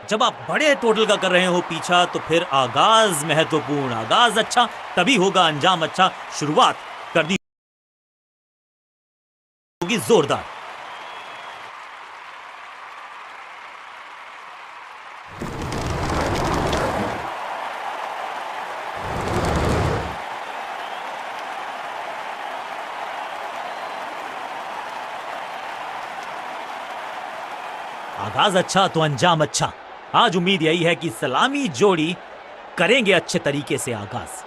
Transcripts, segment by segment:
जब आप बड़े टोटल का कर रहे हो पीछा तो फिर आगाज महत्वपूर्ण। आगाज अच्छा तभी होगा अंजाम अच्छा। शुरुआत कर दी होगी जोरदार। आगाज अच्छा तो अंजाम अच्छा। आज उम्मीद यही है कि सलामी जोड़ी करेंगे अच्छे तरीके से आगाज।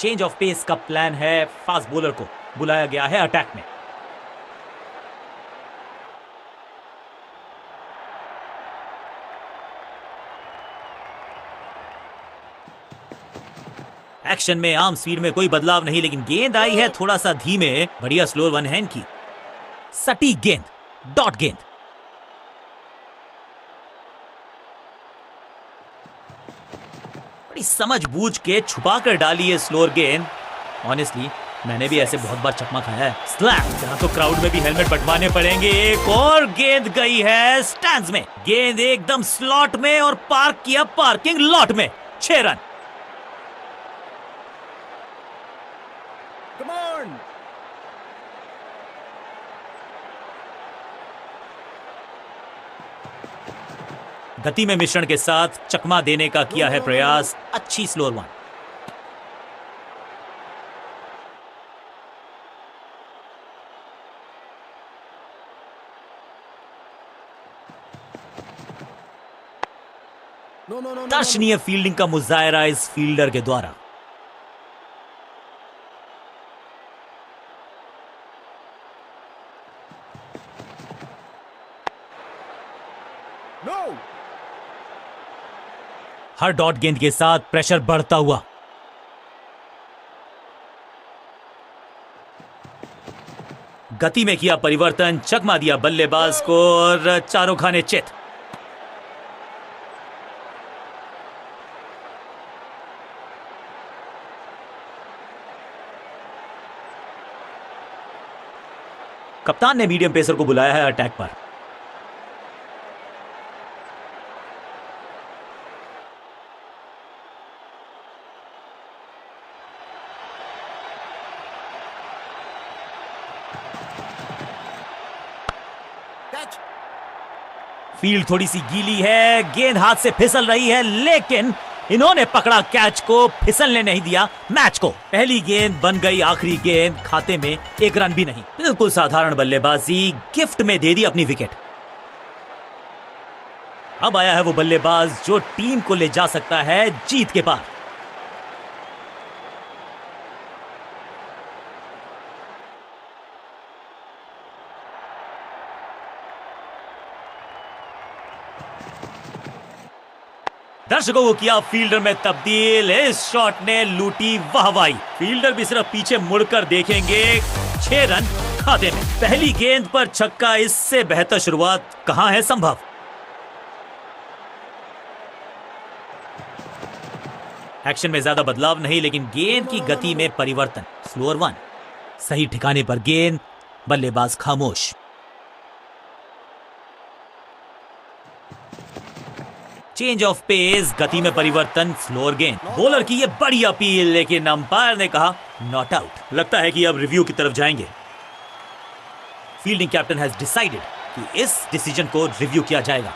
चेंज ऑफ पेस का प्लान है। फास्ट बॉलर को बुलाया गया है अटैक में। एक्शन में आर्म स्पीड में कोई बदलाव नहीं, लेकिन गेंद आई है थोड़ा सा धीमे। बढ़िया स्लोअर वन हैंड की सटीक गेंद, डॉट गेंद। बड़ी समझ बूझ के छुपा कर डाली है स्लोअर गेंद। ऑनेस्टली मैंने भी ऐसे बहुत बार चकमा खाया है। स्लैम, जहां तो क्राउड में भी हेलमेट बंटवाने पड़ेंगे। एक और गेंद गई है स्टैंड्स में। गेंद एकदम स्लॉट में और पार्क किया पार्किंग लॉट में। 6 रन। Come on! गति में मिश्रण के साथ चकमा देने का किया है प्रयास। अच्छी स्लोअर वन। दर्शनीय फील्डिंग का मुजाहरा इस फील्डर के द्वारा। No! हर डॉट गेंद के साथ प्रेशर बढ़ता हुआ। गति में किया परिवर्तन, चकमा दिया बल्लेबाज को और चारों खाने चित। कप्तान ने मीडियम पेसर को बुलाया है अटैक पर। Catch! फील्ड थोड़ी सी गीली है, गेंद हाथ से फिसल रही है, लेकिन इन्होंने पकड़ा कैच को, फिसलने नहीं दिया मैच को। पहली गेंद बन गई आखिरी गेंद, खाते में 1 रन भी नहीं। बिल्कुल साधारण बल्लेबाजी, गिफ्ट में दे दी अपनी विकेट। अब आया है वो बल्लेबाज जो टीम को ले जा सकता है जीत के पार। दर्शकों को किया फील्डर में तब्दील। इस शॉट ने लूटी वाहवाही। फील्डर भी सिर्फ पीछे मुड़कर देखेंगे। 6 रन खाते में। पहली गेंद पर छक्का, इससे बेहतर शुरुआत कहां है संभव। एक्शन में ज्यादा बदलाव नहीं, लेकिन गेंद की गति में परिवर्तन। स्लोअर वन, सही ठिकाने पर गेंद, बल्लेबाज खामोश। चेंज ऑफ पेस, गति में परिवर्तन, स्लोअर गेंद। बॉलर की ये बड़ी अपील, लेकिन अंपायर ने कहा नॉट आउट। लगता है कि अब रिव्यू की तरफ जाएंगे। फील्डिंग कैप्टन हैज डिसाइडेड कि इस डिसीजन को रिव्यू किया जाएगा।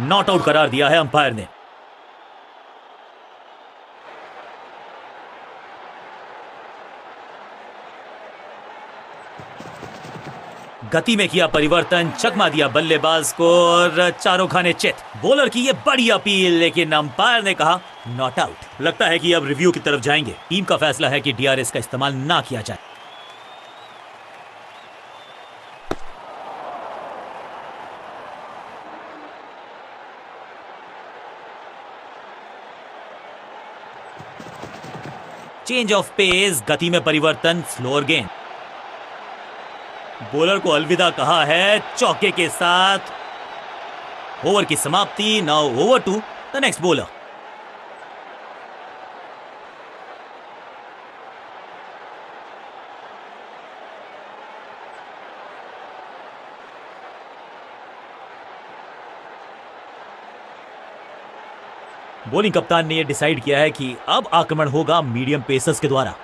नॉट आउट करार दिया है अंपायर ने। गति में किया परिवर्तन, चकमा दिया बल्लेबाज को और चारों खाने चित। बॉलर की ये बड़ी अपील, लेकिन अंपायर ने कहा नॉट आउट। लगता है कि अब रिव्यू की तरफ जाएंगे। टीम का फैसला है कि डीआरएस का इस्तेमाल ना किया जाए। चेंज ऑफ पेस, गति में परिवर्तन, स्लोअर गेंद। बॉलर को अलविदा कहा है चौके के साथ। ओवर की समाप्ति। Now over to the next bowler. Bowling कप्तान ने यह डिसाइड किया है कि अब आक्रमण होगा मीडियम पेसर्स के द्वारा।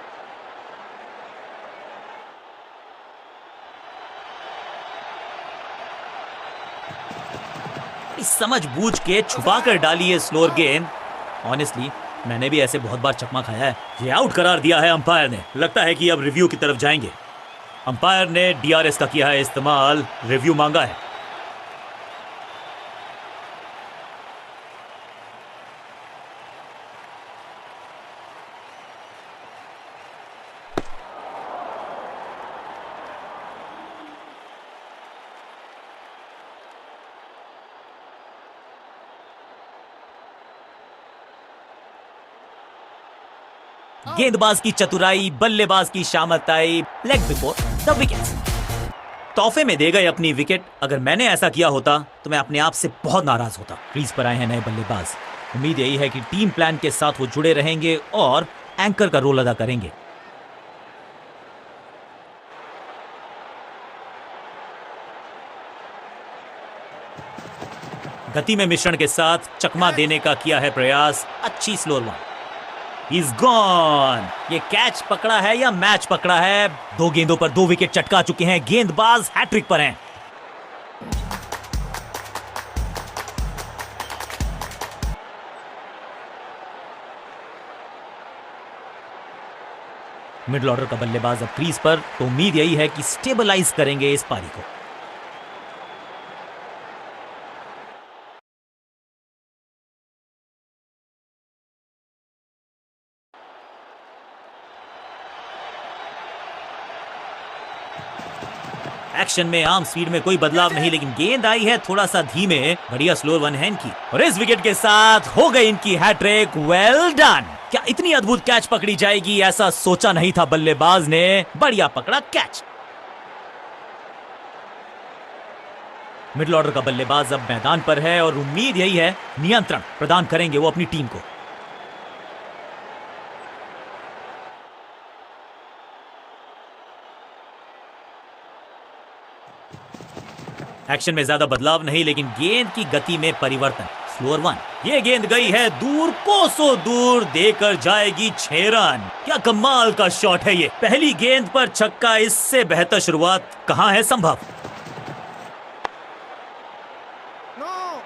समझबूझ के छुपा कर डाली है स्लोअर गेंद। ऑनेस्टली मैंने भी ऐसे बहुत बार चकमा खाया है। ये आउट करार दिया है अंपायर ने। लगता है कि अब रिव्यू की तरफ जाएंगे। अंपायर ने डीआरएस का किया है इस्तेमाल, रिव्यू मांगा है। गेंदबाज की चतुराई, बल्लेबाज की शामताई, लेग बिफोर द विकेट्स। तोहफे में दे गए अपनी विकेट। अगर मैंने ऐसा किया होता तो मैं अपने आप से बहुत नाराज होता। क्रीज पर आए हैं नए बल्लेबाज। उम्मीद यही है कि टीम प्लान के साथ वो जुड़े रहेंगे और एंकर का रोल अदा करेंगे। गति में मिश्रण के साथ चकमा देने का किया है प्रयास। अच्छी स्लोअर वन। He's gone। ये कैच पकड़ा है या मैच पकड़ा है? 2 गेंदों पर 2 विकेट चटका चुके हैं। गेंदबाज हैट्रिक पर हैं। मिडिल ऑर्डर का बल्लेबाज अब क्रीज पर, तो उम्मीद यही है कि स्टेबलाइज करेंगे इस पारी को। एक्शन में आर्म स्पीड में कोई बदलाव नहीं, लेकिन गेंद आई है थोड़ा सा धीमे। बढ़िया स्लोअर वन है इनकी और इस विकेट के साथ हो गई इनकी हैट्रिक। Well done. क्या इतनी अद्भुत कैच पकड़ी जाएगी ऐसा सोचा नहीं था बल्लेबाज ने। बढ़िया पकड़ा कैच। मिडिल ऑर्डर का बल्लेबाज अब मैदान पर है और उम्मीद यही है नियंत्रण प्रदान करेंगे वो अपनी टीम को। एक्शन में ज्यादा बदलाव नहीं, लेकिन गेंद की गति में परिवर्तन। Slower one. ये गेंद गई है दूर, कोसों दूर, देकर जाएगी 6 रन। क्या कमाल का शॉट है ये। पहली गेंद पर छक्का, इससे बेहतर शुरुआत कहां है संभव। No!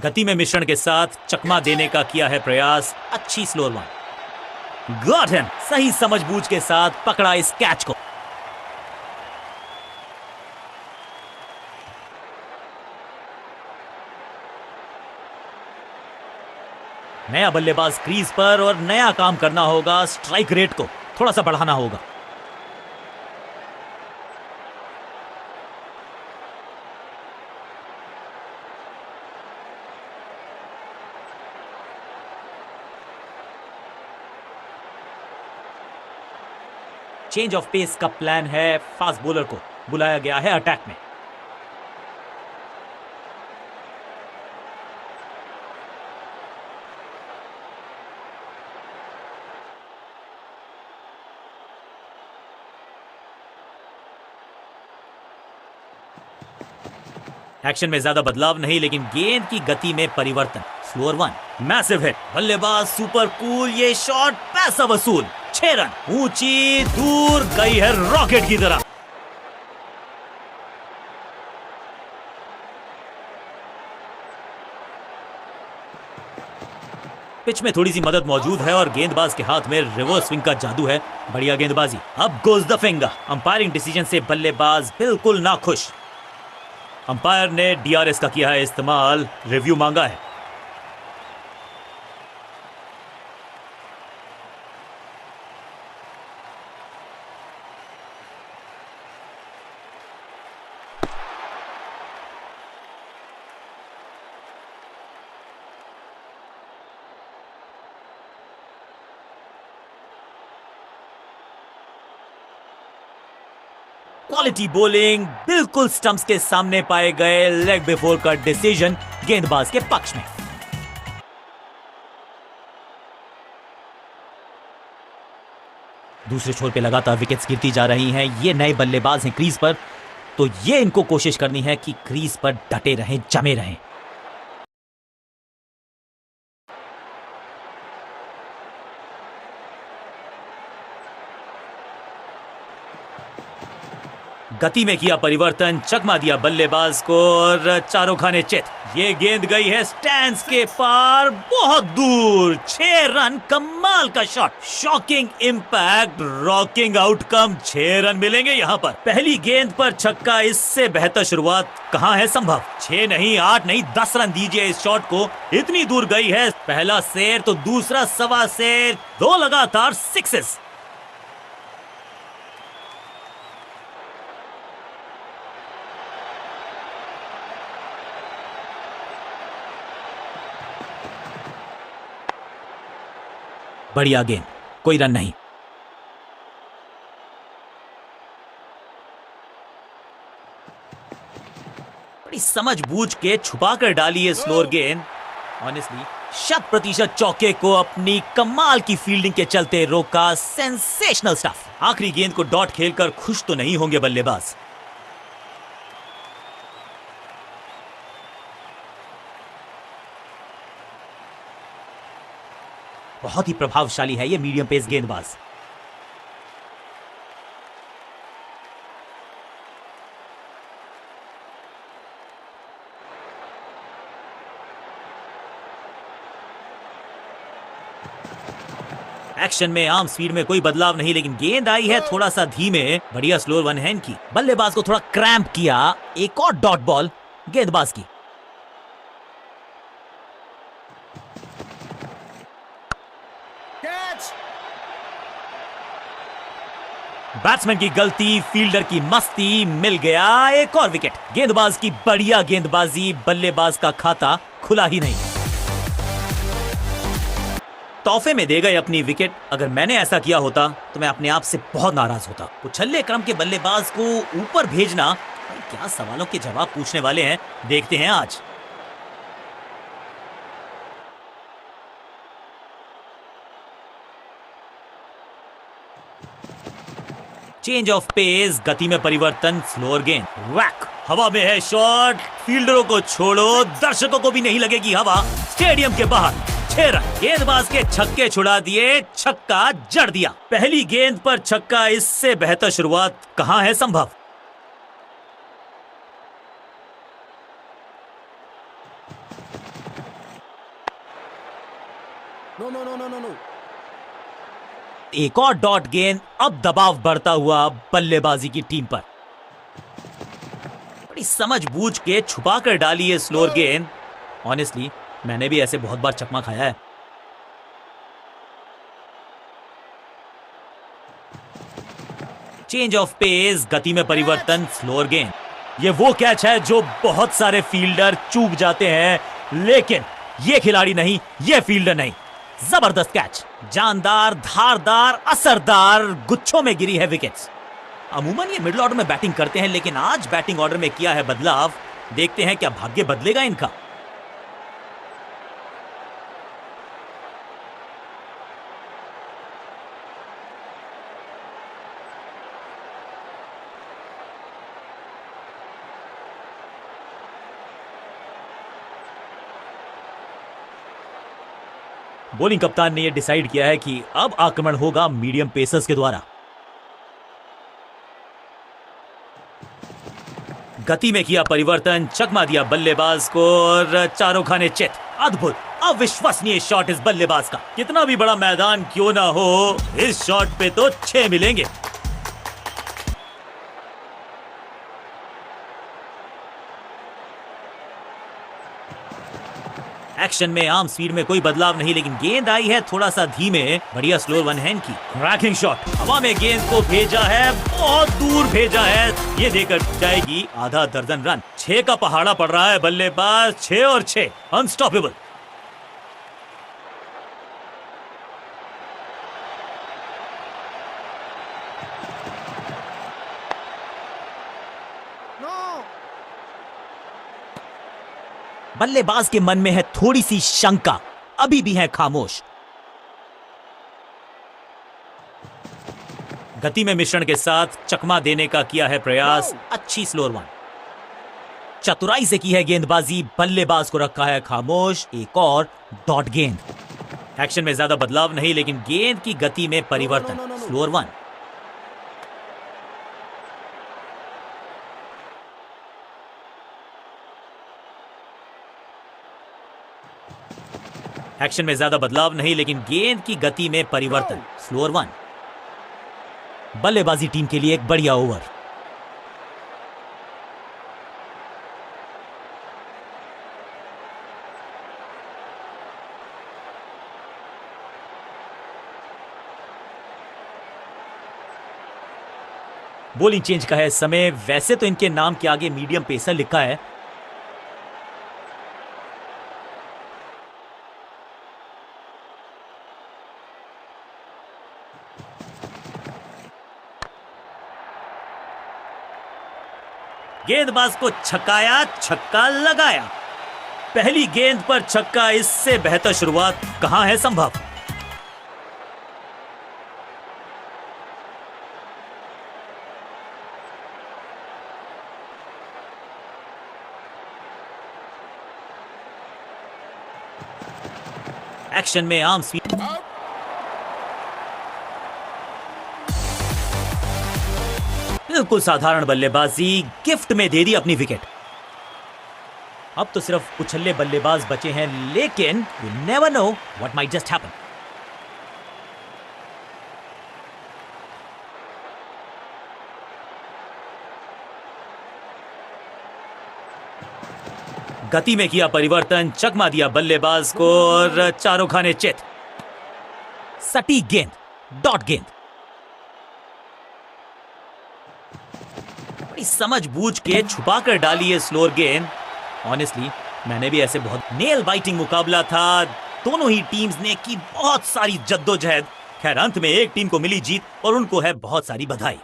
गति में मिश्रण के साथ चकमा देने का किया है प्रयास। अच्छी स्लोअर वन। Got him. सही समझबूझ के साथ पकड़ा इस कैच को। नया बल्लेबाज क्रीज पर और नया काम करना होगा। स्ट्राइक रेट को थोड़ा सा बढ़ाना होगा। चेंज ऑफ पेस का प्लान है। फास्ट बॉलर को बुलाया गया है अटैक में। एक्शन में ज्यादा बदलाव नहीं, लेकिन गेंद की गति में परिवर्तन। Slower one. Massive hit. बल्लेबाज सुपर कूल। ये शॉट पैसा वसूल। 6 रन। ऊंची दूर गई है रॉकेट की तरह। पिच में थोड़ी सी मदद मौजूद है और गेंदबाज के हाथ में रिवर्स स्विंग का जादू है। बढ़िया गेंदबाजी। अब goes the finger. Umpiring decision से बल्लेबाज बिल्कुल नाखुश। अंपायर ने डीआरएस का किया है इस्तेमाल, रिव्यू मांगा है। क्वालिटी बॉलिंग, बिल्कुल स्टंप्स के सामने पाए गए लेग बिफोर का डिसीजन गेंदबाज के पक्ष में। दूसरे छोर पे लगातार विकेट्स गिरती जा रही हैं। ये नए बल्लेबाज हैं क्रीज पर, तो ये इनको कोशिश करनी है कि क्रीज पर डटे रहें, जमे रहें। गति में किया परिवर्तन, चकमा दिया बल्लेबाज को और चारों खाने चित। ये गेंद गई है स्टैंड्स के पार, बहुत दूर। 6 रन, कमाल का shot, shocking impact, rocking outcome. 6 run मिलेंगे यहाँ पर। पहली गेंद पर छक्का, इससे बेहतर शुरुआत कहाँ है संभव। 6 नहीं, 8 नहीं, 10 रन दीजिए इस शॉट को। इतनी दूर गई है। पहला शेर तो दूसरा सवा शेर, 2 लगातार सिक्सेस। बढ़िया गेंद, कोई रन नहीं। बड़ी समझबूझ के छुपा कर डाली है स्लोअर गेंद। ऑनेस्टली 100% चौके को अपनी कमाल की फील्डिंग के चलते रोका। Sensational stuff. आखिरी गेंद को डॉट खेलकर खुश तो नहीं होंगे बल्लेबाज। बहुत ही प्रभावशाली है ये मीडियम पेस गेंदबाज। एक्शन में आर्म स्पीड में कोई बदलाव नहीं, लेकिन गेंद आई है थोड़ा सा धीमे। बढ़िया स्लोअर वन हैंड की। बल्लेबाज को थोड़ा क्रैम्प किया। एक और डॉट बॉल गेंदबाज की। Catch! बैट्समैन की गलती, फील्डर की मस्ती, मिल गया एक और विकेट। गेंदबाज की बढ़िया गेंदबाजी, बल्लेबाज का खाता खुला ही नहीं। तोहफे में दे गए अपनी विकेट। अगर मैंने ऐसा किया होता तो मैं अपने आप से बहुत नाराज होता। उछल्ले क्रम के बल्लेबाज को ऊपर भेजना, क्या सवालों के जवाब पूछने वाले हैं, देखते हैं आज। चेंज ऑफ पेस, गति में परिवर्तन, स्लोअर गेंद, वैक, हवा में है शॉट। फील्डरों को छोड़ो, दर्शकों को भी नहीं लगेगी हवा। स्टेडियम के बाहर 6 रन। गेंदबाज के छक्के छुड़ा दिए, छक्का जड़ दिया। पहली गेंद पर छक्का, इससे बेहतर शुरुआत कहां है संभव। No, no, no, no, no, no. एक और डॉट गेंद। अब दबाव बढ़ता हुआ बल्लेबाजी की टीम पर। बड़ी समझबूझ के छुपा कर डाली है स्लोअर गेंद। ऑनेस्टली मैंने भी ऐसे बहुत बार चकमा खाया है। चेंज ऑफ पेस, गति में परिवर्तन, स्लोअर गेंद। ये वो कैच है जो बहुत सारे फील्डर चूक जाते हैं, लेकिन ये खिलाड़ी नहीं, ये फील्डर नहीं। जबरदस्त कैच, जानदार, धारदार, असरदार, गुच्छों में गिरी है विकेट्स। अमूमन ये मिडिल ऑर्डर में बैटिंग करते हैं, लेकिन आज बैटिंग ऑर्डर में किया है बदलाव। देखते हैं क्या भाग्य बदलेगा इनका। बॉलिंग कप्तान ने यह डिसाइड किया है कि अब आक्रमण होगा मीडियम पेसर्स के द्वारा। गति में किया परिवर्तन, चकमा दिया बल्लेबाज को और चारों खाने चित। अद्भुत, अविश्वसनीय शॉट इस बल्लेबाज का। कितना भी बड़ा मैदान क्यों ना हो, इस शॉट पे तो 6 मिलेंगे। एक्शन में आर्म स्पीड में कोई बदलाव नहीं, लेकिन गेंद आई है थोड़ा सा धीमे। बढ़िया स्लोअर वन हैंड की। क्रैकिंग शॉट, हवा में गेंद को भेजा है, बहुत दूर भेजा है। ये देकर जाएगी आधा दर्जन रन। 6 का पहाड़ा पड़ रहा है बल्लेबाज। 6 और 6, अनस्टॉपेबल। बल्लेबाज के मन में है थोड़ी सी शंका, अभी भी है खामोश। गति में मिश्रण के साथ चकमा देने का किया है प्रयास, अच्छी स्लोअर वन। चतुराई से की है गेंदबाजी, बल्लेबाज को रखा है खामोश। एक और डॉट गेंद। एक्शन में ज्यादा बदलाव नहीं, लेकिन गेंद की गति में परिवर्तन। Slower one. एक्शन में ज्यादा बदलाव नहीं, लेकिन गेंद की गति में परिवर्तन। Slower one. बल्लेबाजी टीम के लिए एक बढ़िया ओवर। बॉलिंग चेंज का है समय। वैसे तो इनके नाम के आगे मीडियम पेसर लिखा है, गेंदबाज को छकाया, छक्का लगाया। पहली गेंद पर छक्का, इससे बेहतर शुरुआत कहां है संभव। एक्शन में आर्म स्वीप। बिल्कुल साधारण बल्लेबाजी, गिफ्ट में दे दी अपनी विकेट। अब तो सिर्फ उछल्ले बल्लेबाज बचे हैं, लेकिन you never know what might just happen. गति में किया परिवर्तन, चकमा दिया बल्लेबाज को और चारों खाने चित। सटीक गेंद, डॉट गेंद। बड़ी समझबूझ के छुपा कर डाली है स्लोअर गेंद। ऑनेस्टली मैंने भी ऐसे बहुत नेल बाइटिंग मुकाबला था। दोनों ही टीम्स ने की बहुत सारी जद्दोजहद। खैर अंत में एक टीम को मिली जीत और उनको है बहुत सारी बधाई।